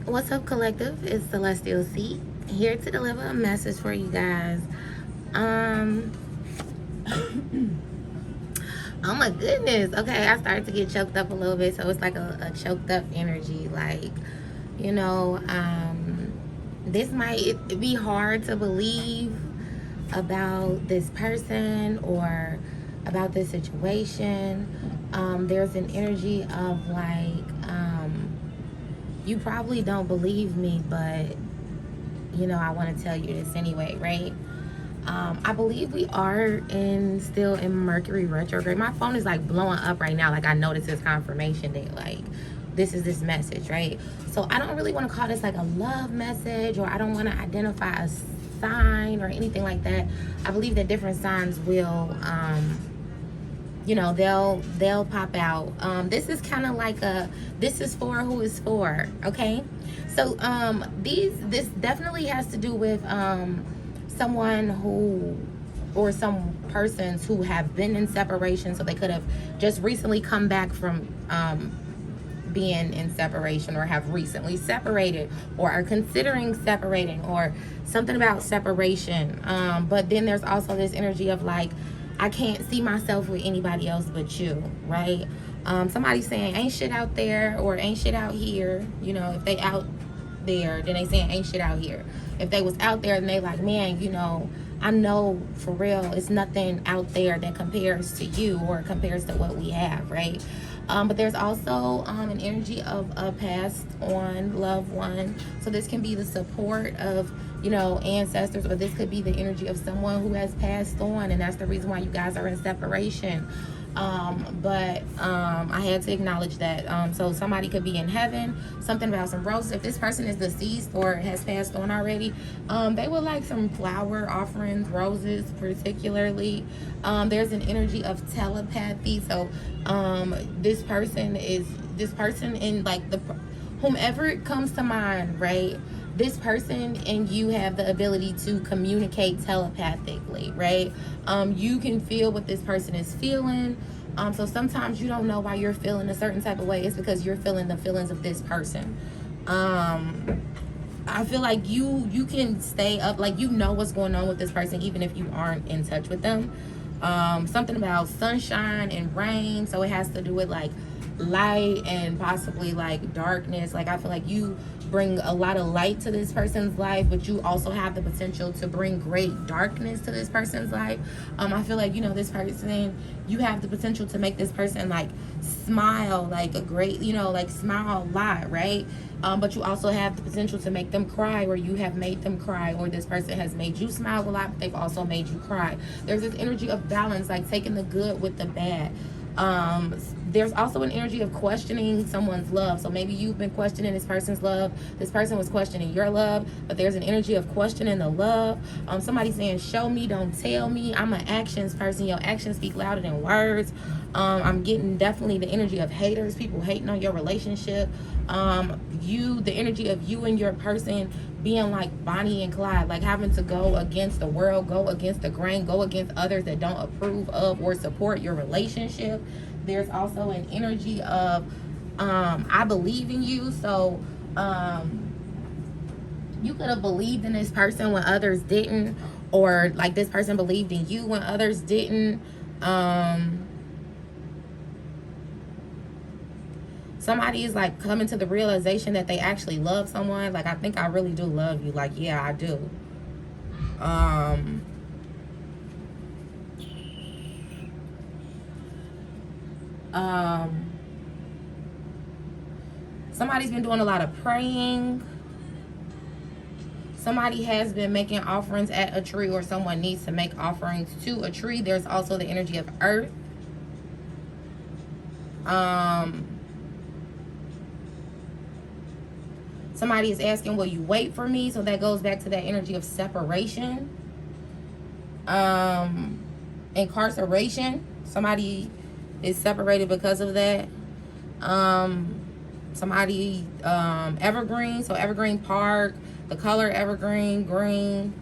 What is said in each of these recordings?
What's up, collective? It's Celestial C here to deliver a message for you guys. Um, oh my goodness. Okay, I started to get choked up a little bit, so it's like a choked up energy. Like, you know, this might be hard to believe about this person or about this situation. There's an energy of like, you probably don't believe me, but I want to tell you this anyway, right? I believe we are still in Mercury retrograde. My phone is like blowing up right now. Like I noticed this confirmation that like this message, right? So I don't really want to call this like a love message, or I don't want to identify a sign or anything like that. I believe that different signs will they'll pop out. This is kind of like this is for who is for, okay? So this definitely has to do with someone who, or some persons who have been in separation, so they could have just recently come back from being in separation, or have recently separated, or are considering separating, or something about separation. But then there's also this energy of like, I can't see myself with anybody else but you, right? Somebody's saying ain't shit out there, or ain't shit out here. If they out there, then they saying ain't shit out here. If they was out there and they like, man, I know for real it's nothing out there that compares to you or compares to what we have, right? But there's also an energy of a passed on loved one. So this can be the support of ancestors, or this could be the energy of someone who has passed on, and that's the reason why you guys are in separation. But I had to acknowledge that. So somebody could be in heaven, something about some roses. If this person is deceased or has passed on already, they would like some flower offerings, roses particularly. There's an energy of telepathy. So this person in like whomever it comes to mind, right? This person and you have the ability to communicate telepathically, right? You can feel what this person is feeling. So sometimes you don't know why you're feeling a certain type of way. It's because you're feeling the feelings of this person. I feel like you can stay up, like what's going on with this person even if you aren't in touch with them. Something about sunshine and rain, so it has to do with like light and possibly like darkness. Like I feel like you bring a lot of light to this person's life, but you also have the potential to bring great darkness to this person's life. I feel like this person, you have the potential to make this person like smile, like a great, like smile a lot, right? But you also have the potential to make them cry, or you have made them cry, or this person has made you smile a lot, but they've also made you cry. There's this energy of balance, like taking the good with the bad. There's also an energy of questioning someone's love. So maybe you've been questioning this person's love. This person was questioning your love, but there's an energy of questioning the love. Somebody saying, show me, don't tell me. I'm an actions person. Your actions speak louder than words. I'm getting definitely the energy of haters, people hating on your relationship. The energy of you and your person being like Bonnie and Clyde, like having to go against the world, go against the grain, go against others that don't approve of or support your relationship. There's also an energy of I believe in you. So you could have believed in this person when others didn't, or like this person believed in you when others didn't. Somebody is like coming to the realization that they actually love someone. Like, I think I really do love you. Like, yeah, I do. Somebody's been doing a lot of praying. Somebody has been making offerings at a tree, or someone needs to make offerings to a tree. There's also the energy of earth. Somebody is asking, will you wait for me? So that goes back to that energy of separation. Incarceration. Somebody is separated because of that. Somebody, evergreen. So evergreen park, the color evergreen, green.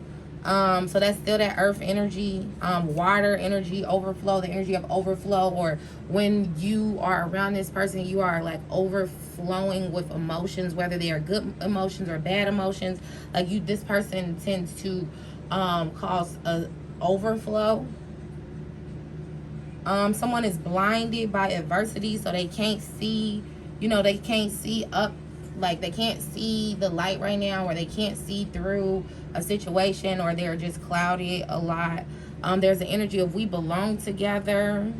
So that's still that earth energy, water energy, overflow, the energy of overflow. Or when you are around this person, you are like overflowing with emotions, whether they are good emotions or bad emotions. Like this person tends to cause a overflow. Someone is blinded by adversity, so they can't see, they can't see up, like they can't see the light right now, or they can't see through a situation, or they're just clouded a lot. There's an energy of we belong together.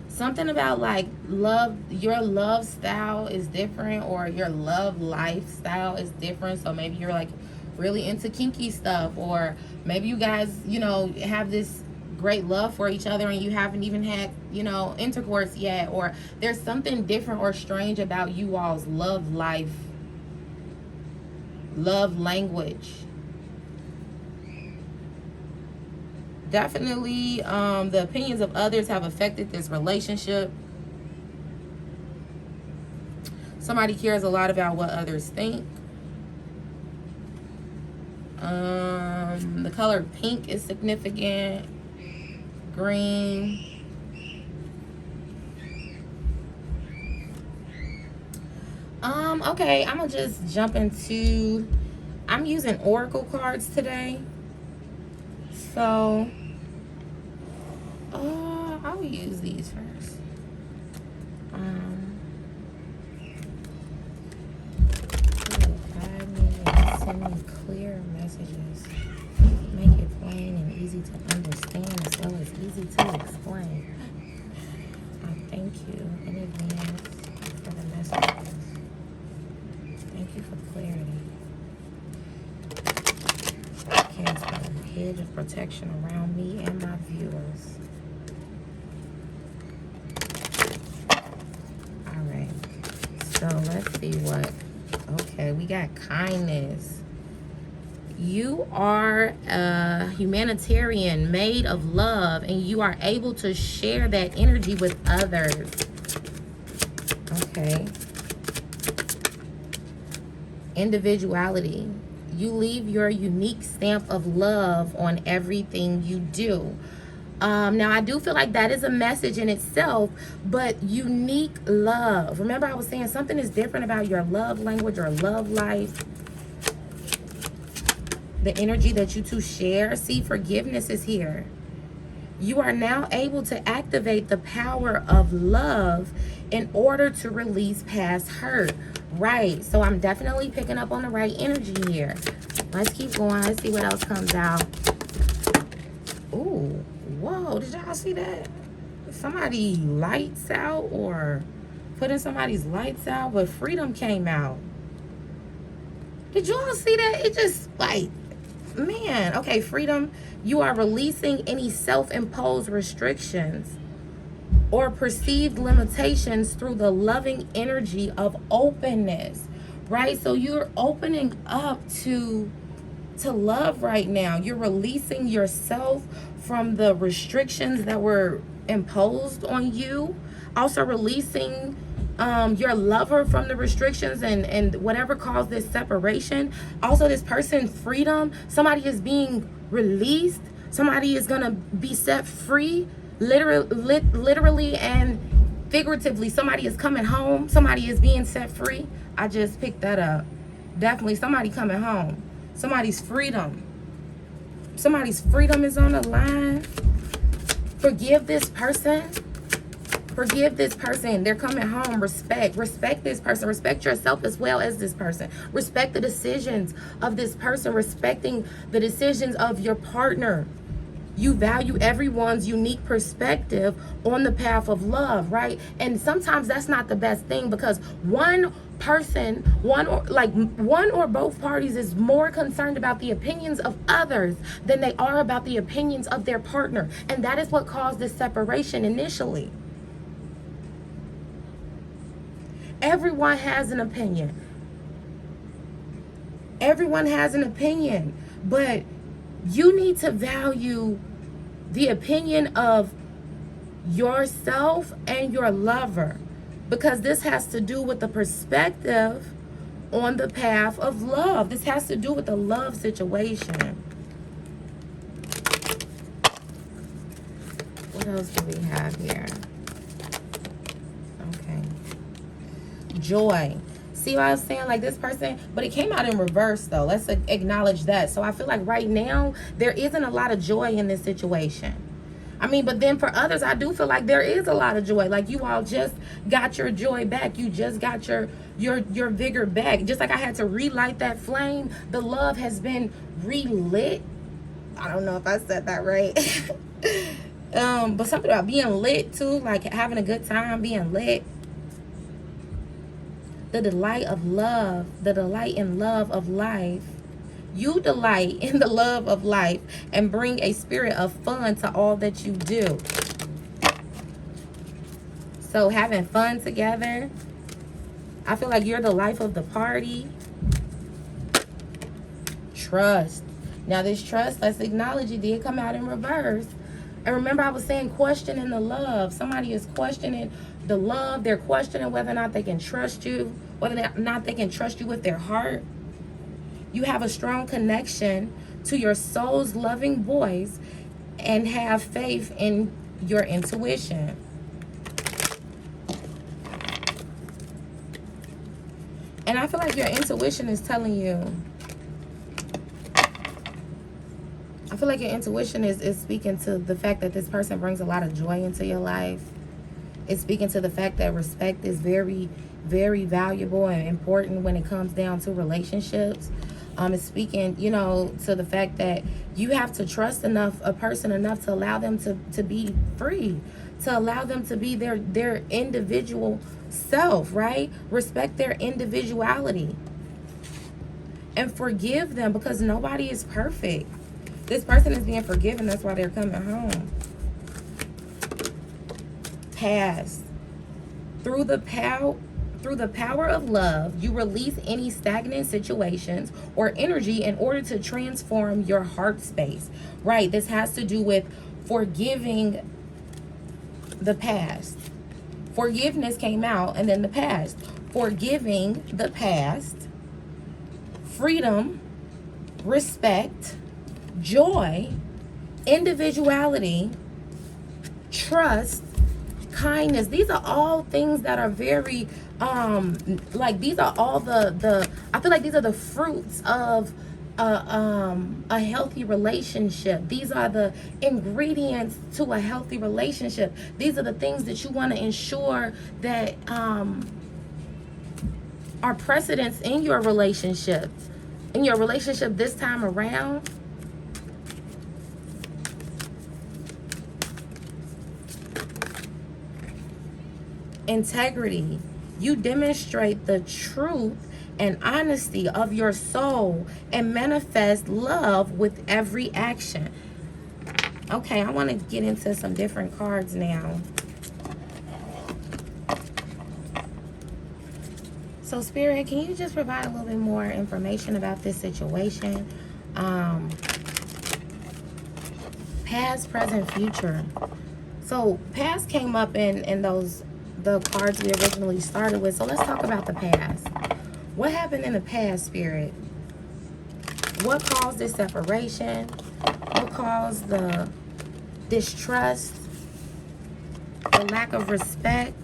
Something about like love, your love style is different, or your love lifestyle is different. So maybe you're like really into kinky stuff, or maybe you guys, have this great love for each other and you haven't even had, intercourse yet, or there's something different or strange about you all's love life, love language. Definitely, the opinions of others have affected this relationship. Somebody cares a lot about what others think. The color pink is significant. Green. Okay, I'm gonna just jump into, I'm using oracle cards today. So, I'll use these first. Send me clear messages. Make it plain and easy to understand, as well as easy to explain. I thank you in advance for the messages. Thank you for clarity. Cast a hedge of protection around me and my viewers. Alright, so let's see what. Okay, we got kindness. You are a humanitarian made of love, and you are able to share that energy with others. Okay. Individuality. You leave your unique stamp of love on everything you do. Now, I do feel like that is a message in itself, but unique love. Remember, I was saying something is different about your love language or love life. The energy that you two share. See, forgiveness is here. You are now able to activate the power of love in order to release past hurt. Right. So I'm definitely picking up on the right energy here. Let's keep going. Let's see what else comes out. Ooh. Whoa. Did y'all see that? Somebody lights out, or putting somebody's lights out, but freedom came out. Did y'all see that? It just like, man. Okay, freedom. You are releasing any self-imposed restrictions or perceived limitations through the loving energy of openness, right? So you're opening up to love right now. You're releasing yourself from the restrictions that were imposed on you. Also releasing your lover from the restrictions and whatever caused this separation. Also, this person's freedom. Somebody is being released. Somebody is gonna be set free, literally and figuratively. Somebody is coming home. Somebody is being set free. I just picked that up. Definitely somebody coming home. Somebody's freedom. Somebody's freedom is on the line. Forgive this person. Forgive this person. They're coming home. Respect this person. Respect yourself as well as this person. Respect the decisions of this person. Respecting the decisions of your partner. You value everyone's unique perspective on the path of love, right? And sometimes that's not the best thing, because one person, one or both parties is more concerned about the opinions of others than they are about the opinions of their partner. And that is what caused this separation initially. Everyone has an opinion. Everyone has an opinion, but you need to value the opinion of yourself and your lover. because this has to do with the perspective on the path of love. This has to do with the love situation. What else do we have here? Okay. Joy. See what I was saying? Like this person, but it came out in reverse though. Let's acknowledge that. So I feel like right now, there isn't a lot of joy in this situation. I mean, but then for others, I do feel like there is a lot of joy. Like you all just got your joy back. You just got your vigor back. Just like I had to relight that flame, the love has been relit. I don't know if I said that right. But something about being lit too, like having a good time, being lit. The delight of love, the delight in love of life. You delight in the love of life and bring a spirit of fun to all that you do. So having fun together. I feel like you're the life of the party. Trust. Now this trust, let's acknowledge it did come out in reverse. And remember I was saying questioning the love. Somebody is questioning the love. They're questioning whether or not they can trust you. Whether or not they can trust you with their heart. You have a strong connection to your soul's loving voice and have faith in your intuition. And I feel like your intuition is telling you, I feel like your intuition is speaking to the fact that this person brings a lot of joy into your life. It's speaking to the fact that respect is very, very valuable and important when it comes down to relationships. It's speaking, you know, to the fact that you have to trust a person enough to allow them to be free, to allow them to be their individual self, right? Respect their individuality and forgive them because nobody is perfect. This person is being forgiven. That's why they're coming home. Past. Through the power of love, you release any stagnant situations or energy in order to transform your heart space. Right? This has to do with forgiving the past. Forgiveness came out and then the past. Forgiving the past. Freedom, respect, joy, individuality, trust, kindness. These are all things that are very like these are all the I feel like these are the fruits of a healthy relationship. These are the ingredients to a healthy relationship. These are the things that you want to ensure that are precedents in your relationship this time around. Integrity. You demonstrate the truth and honesty of your soul and manifest love with every action. Okay, I want to get into some different cards now. So Spirit, can you just provide a little bit more information about this situation? Past, present, future. So past came up in the cards we originally started with. So let's talk about the past. What happened in the past, Spirit? What caused this separation? What caused the distrust? The lack of respect?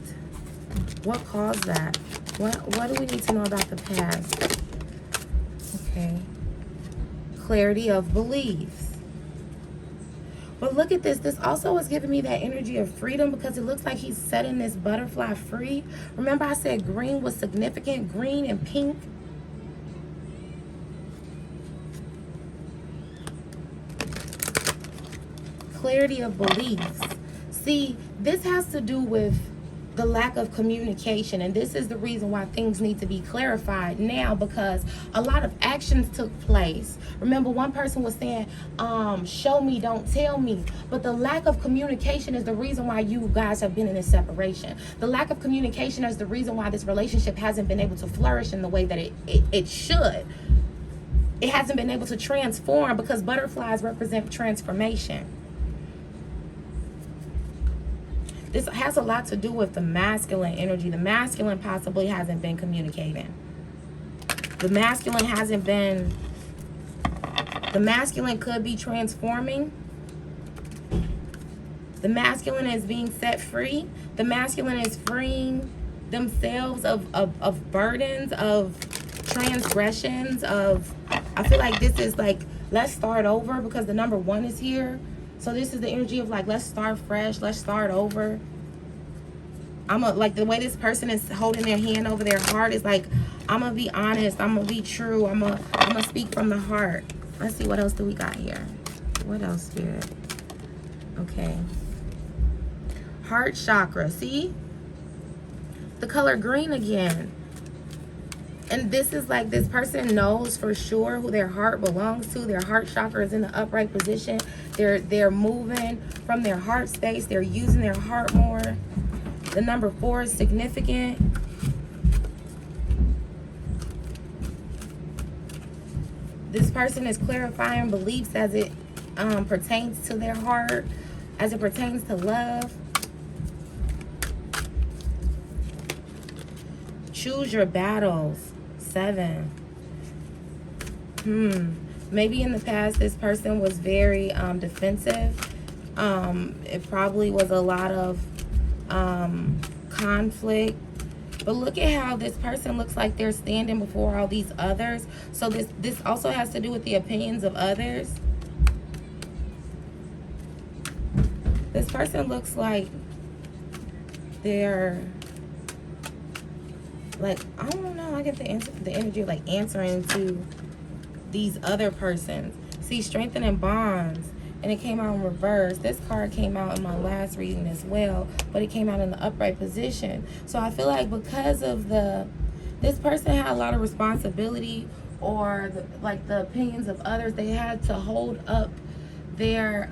What caused that? What do we need to know about the past? Okay. Clarity of beliefs. But look at this. This also is giving me that energy of freedom because it looks like he's setting this butterfly free. Remember I said green was significant, green and pink. Clarity of beliefs. See, this has to do with the lack of communication, and this is the reason why things need to be clarified now, because a lot of actions took place. Remember, one person was saying, show me, don't tell me. But the lack of communication is the reason why you guys have been in this separation. The lack of communication is the reason why this relationship hasn't been able to flourish in the way that it should. It hasn't been able to transform because butterflies represent transformation. This has a lot to do with the masculine energy. The masculine possibly hasn't been communicating. The masculine hasn't been... The masculine could be transforming. The masculine is being set free. The masculine is freeing themselves of burdens, of transgressions, of... I feel like this is like, let's start over, because the number 1 is here. So this is the energy of like, let's start fresh, let's start over. Like the way this person is holding their hand over their heart is like, I'm gonna be honest, I'm gonna be true, I'm gonna speak from the heart. Let's see, what else do we got here? What else, Spirit? Okay. Heart chakra, see? The color green again. And this is like, this person knows for sure who their heart belongs to. Their heart chakra is in the upright position. They're moving from their heart space. They're using their heart more. The number 4 is significant. This person is clarifying beliefs as it pertains to their heart, as it pertains to love. Choose your battles. 7. Maybe in the past this person was very defensive. It probably was a lot of conflict. But look at how this person looks like they're standing before all these others. So this also has to do with the opinions of others. This person looks like they're... like, I don't know, I get the energy of like answering to these other persons. See, strengthening bonds, and it came out in reverse. This card came out in my last reading as well, but it came out in the upright position. So I feel like because of this person had a lot of responsibility, or the opinions of others, they had to hold up their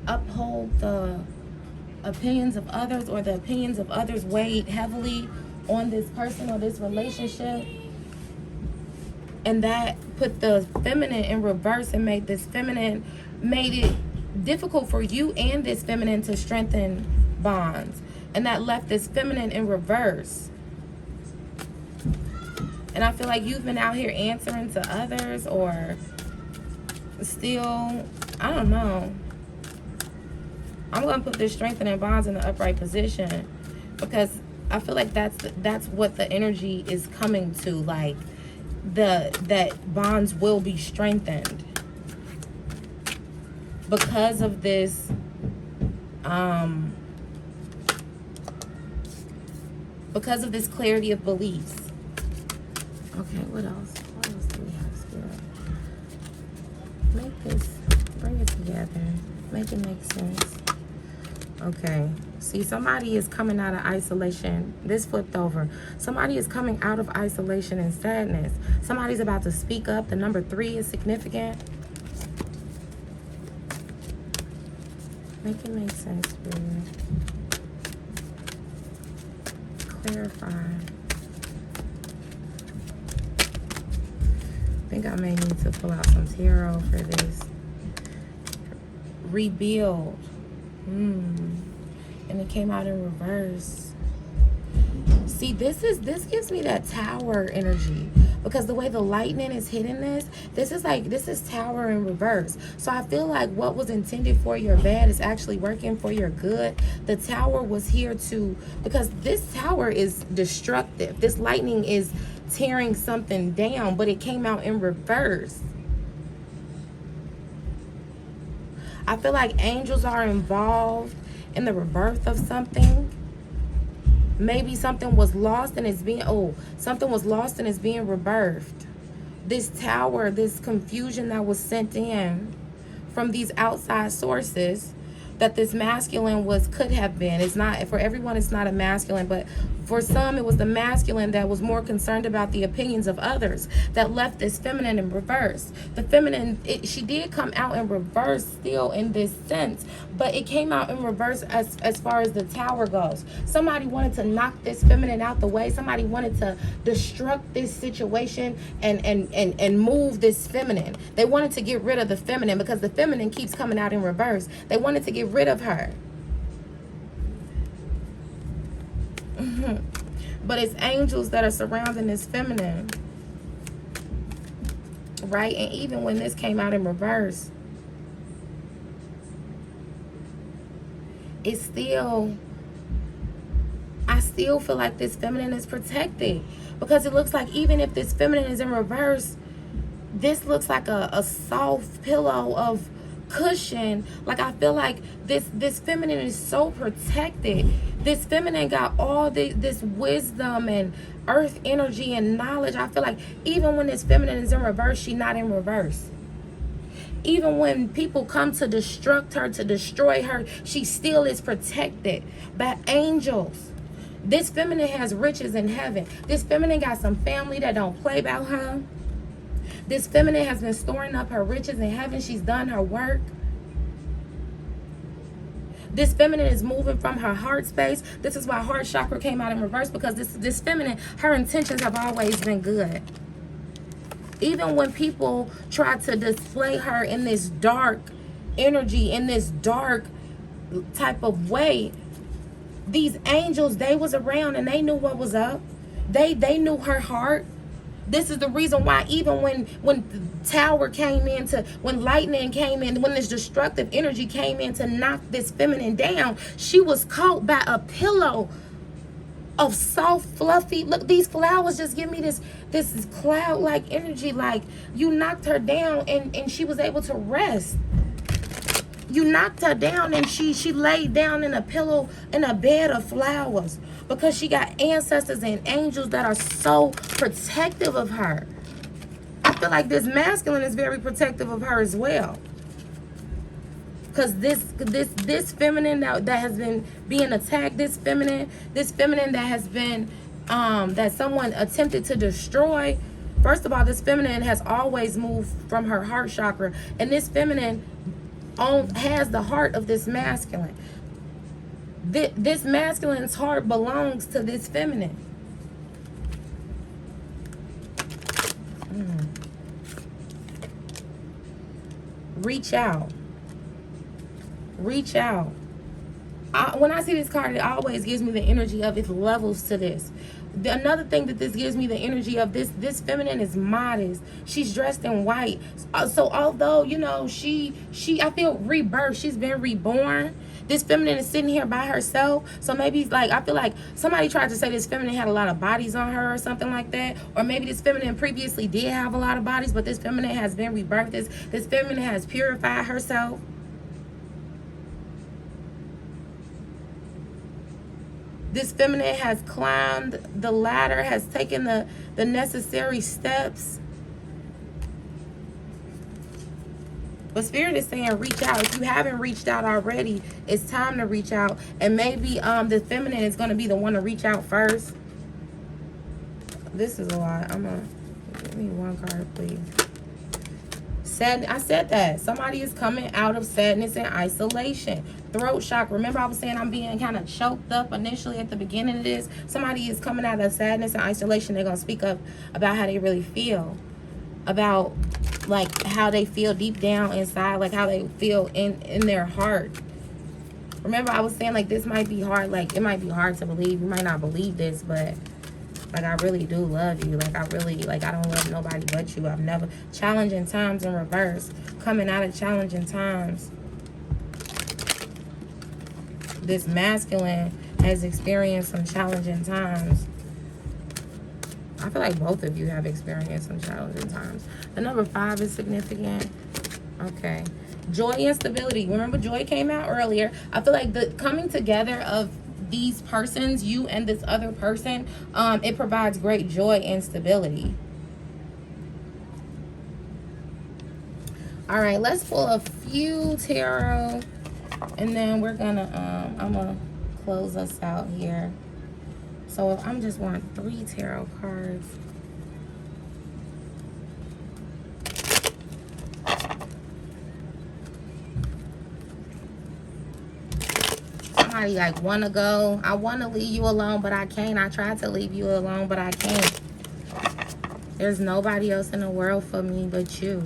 uphold the opinions of others, or the opinions of others weighed heavily on this person or this relationship, and that put the feminine in reverse and made it difficult for you and this feminine to strengthen bonds, and that left this feminine in reverse. And I feel like you've been out here answering to others, or still, I don't know. I'm going to put this strengthening bonds in the upright position, because I feel like that's what the energy is coming to, like that bonds will be strengthened because of this clarity of beliefs. Okay, what else? What else do we have, Spirit? Make this, bring it together, make it make sense. Okay, see, somebody is coming out of isolation. This flipped over. Somebody is coming out of isolation and sadness. Somebody's about to speak up. The number 3 is significant. Make it make sense, Spirit. Clarify. I think I may need to pull out some tarot for this. Rebuild. And it came out in reverse. See, this gives me that Tower energy, because the way the lightning is hitting this is Tower in reverse. So I feel like what was intended for your bad is actually working for your good. The Tower was here because this Tower is destructive. This lightning is tearing something down, but it came out in reverse. I feel like angels are involved in the rebirth of something. Maybe something was lost and it's being rebirthed. This Tower, this confusion that was sent in from these outside sources that this masculine could have been. It's not, for everyone it's not a masculine, but For some, it was the masculine that was more concerned about the opinions of others that left this feminine in reverse. The feminine, she did come out in reverse still in this sense, but it came out in reverse as far as the tower goes. Somebody wanted to knock this feminine out the way. Somebody wanted to destruct this situation and move this feminine. They wanted to get rid of the feminine because the feminine keeps coming out in reverse. They wanted to get rid of her. But it's angels that are surrounding this feminine, right? And even when this came out in reverse, it's still, I still feel like this feminine is protected, because it looks like even if this feminine is in reverse, this looks like a soft pillow of cushion. Like, I feel like this feminine is so protected. This feminine got all this wisdom and earth energy and knowledge. I feel like even when this feminine is in reverse, she's not in reverse. Even when people come to destruct her, to destroy her, she still is protected by angels. This feminine has riches in heaven. This feminine got some family that don't play about her. This feminine has been storing up her riches in heaven. She's done her work. This feminine is moving from her heart space. This is why heart chakra came out in reverse, because this feminine, her intentions have always been good. Even when people try to display her in this dark energy, in this dark type of way, these angels, they was around and they knew what was up. They knew her heart. This is the reason why even when the tower came in, when lightning came in, when this destructive energy came in to knock this feminine down, she was caught by a pillow of soft, fluffy, look, these flowers just give me this cloud-like energy. Like, you knocked her down and she was able to rest. You knocked her down and she laid down in a pillow, in a bed of flowers, because she got ancestors and angels that are so protective of her. I feel like this masculine is very protective of her as well, because this feminine that has been being attacked, this feminine that has been that someone attempted to destroy. First of all, this feminine has always moved from her heart chakra, and this feminine has the heart of this masculine. This masculine's heart belongs to this feminine. Reach out. Reach out. When I see this card, it always gives me the energy of it's levels to this. Another thing that this gives me the energy of, this feminine is modest. She's dressed in white. So although, you know, I feel rebirth. She's been reborn. This feminine is sitting here by herself. So maybe, like, I feel like somebody tried to say this feminine had a lot of bodies on her or something like that. Or maybe this feminine previously did have a lot of bodies, but this feminine has been rebirthed. This feminine has purified herself. This feminine has climbed the ladder, has taken the necessary steps. But Spirit is saying reach out. If you haven't reached out already, it's time to reach out. And maybe the feminine is going to be the one to reach out first. This is a lot. Give me one card, please. I said that. Somebody is coming out of sadness and isolation. Throat chakra. Remember I was saying I'm being kind of choked up initially at the beginning of this? Somebody is coming out of sadness and isolation. They're going to speak up about how they really feel. About, like, how they feel deep down inside. Like, how they feel in their heart. Remember I was saying, like, this might be hard. Like, it might be hard to believe. You might not believe this, but... like, I really do love you. Like, I don't love nobody but you. I've never... challenging times in reverse. Coming out of challenging times. This masculine has experienced some challenging times. I feel like both of you have experienced some challenging times. The number 5 is significant. Okay. Joy and stability. Remember, joy came out earlier. I feel like the coming together of these persons, you and this other person, it provides great joy and stability. All right, let's pull a few tarot, and then we're gonna I'm gonna close us out here. So if I'm just want 3 tarot cards. Somebody like want to go. I want to leave you alone, but I can't. I tried to leave you alone, but I can't. There's nobody else in the world for me but you.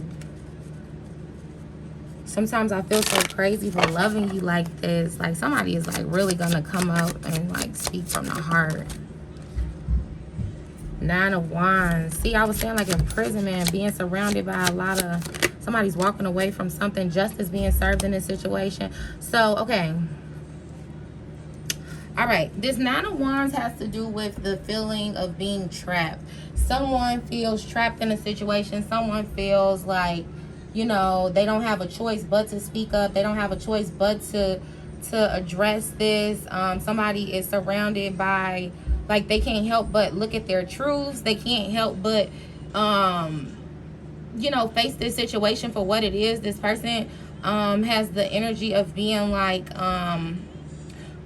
Sometimes I feel so crazy for loving you like this. Like somebody is like really gonna come out and like speak from the heart. 9 of Wands. See, I was saying like imprisonment, being surrounded by a lot of, somebody's walking away from something, justice being served in this situation. So, okay. All right, this 9 of Wands has to do with the feeling of being trapped. Someone feels trapped in a situation. Someone feels like, you know, they don't have a choice but to speak up. They don't have a choice but to address this. Somebody is surrounded by, like, they can't help but look at their truths. They can't help but, you know, face this situation for what it is. This person has the energy of being like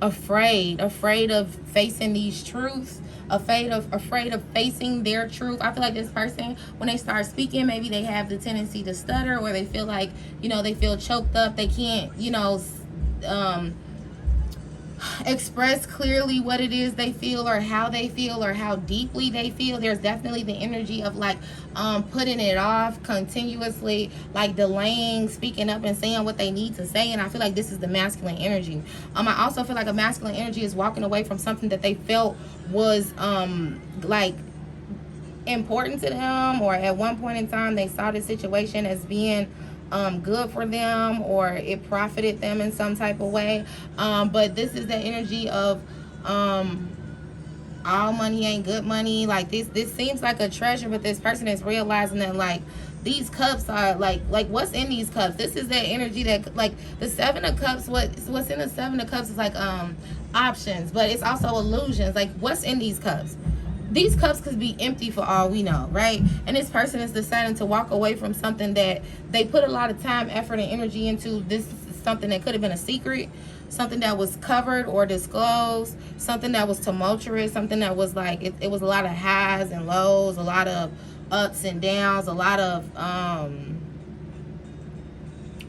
afraid of facing these truths, afraid of facing their truth. I feel like this person, when they start speaking, maybe they have the tendency to stutter, or they feel like, you know, they feel choked up. They can't, you know, express clearly what it is they feel, or how they feel, or how deeply they feel. There's definitely the energy of like putting it off continuously, like delaying speaking up and saying what they need to say. And I feel like this is the masculine energy. I also feel like a masculine energy is walking away from something that they felt was like important to them, or at one point in time they saw the situation as being good for them, or it profited them in some type of way. But this is the energy of all money ain't good money. Like this seems like a treasure, but this person is realizing that like these cups are like what's in these cups. This is that energy that like the 7 of cups, what's in the 7 of cups is like options, but it's also illusions. Like what's in these cups? These cups could be empty for all we know, right? And this person is deciding to walk away from something that they put a lot of time, effort, and energy into. This is something that could have been a secret, something that was covered or disclosed, something that was tumultuous, something that was like, it was a lot of highs and lows, a lot of ups and downs, a lot of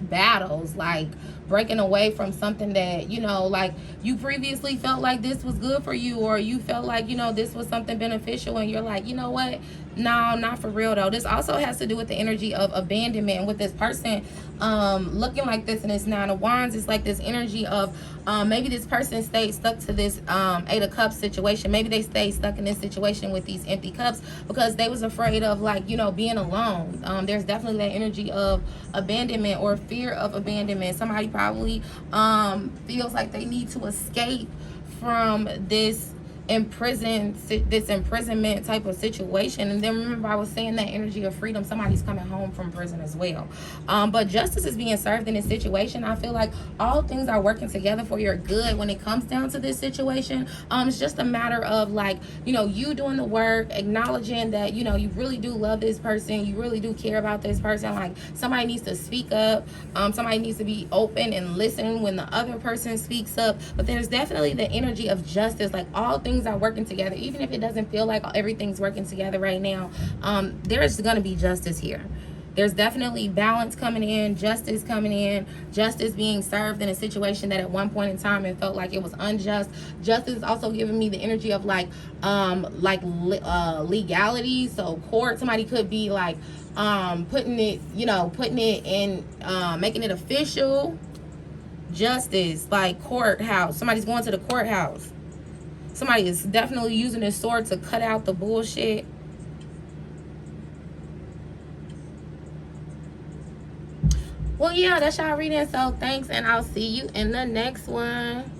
battles, like breaking away from something that, you know, like you previously felt like this was good for you, or you felt like, you know, this was something beneficial, and you're like, you know what, no, not for real though. This also has to do with the energy of abandonment. And with this person looking like this in this 9 of Wands, it's like this energy of maybe this person stayed stuck to this 8 of Cups situation. Maybe they stayed stuck in this situation with these empty cups because they was afraid of, like, you know, being alone. There's definitely that energy of abandonment or fear of abandonment. Somebody probably feels like they need to escape from this imprisonment type of situation. And then remember, I was saying that energy of freedom, somebody's coming home from prison as well. But justice is being served in this situation. I feel like all things are working together for your good when it comes down to this situation. It's just a matter of, like, you know, you doing the work, acknowledging that, you know, you really do love this person, you really do care about this person. Like, somebody needs to speak up, somebody needs to be open and listen when the other person speaks up. But there's definitely the energy of justice. Like, all things are working together, even if it doesn't feel like everything's working together right now. There's gonna be justice here. There's definitely balance coming in, justice coming in, justice being served in a situation that at one point in time it felt like it was unjust. Justice is also giving me the energy of legality. So court, somebody could be like putting it in, making it official. Justice, like courthouse, somebody's going to the courthouse. Somebody is definitely using this sword to cut out the bullshit. Well, yeah, that's y'all reading. So thanks, and I'll see you in the next one.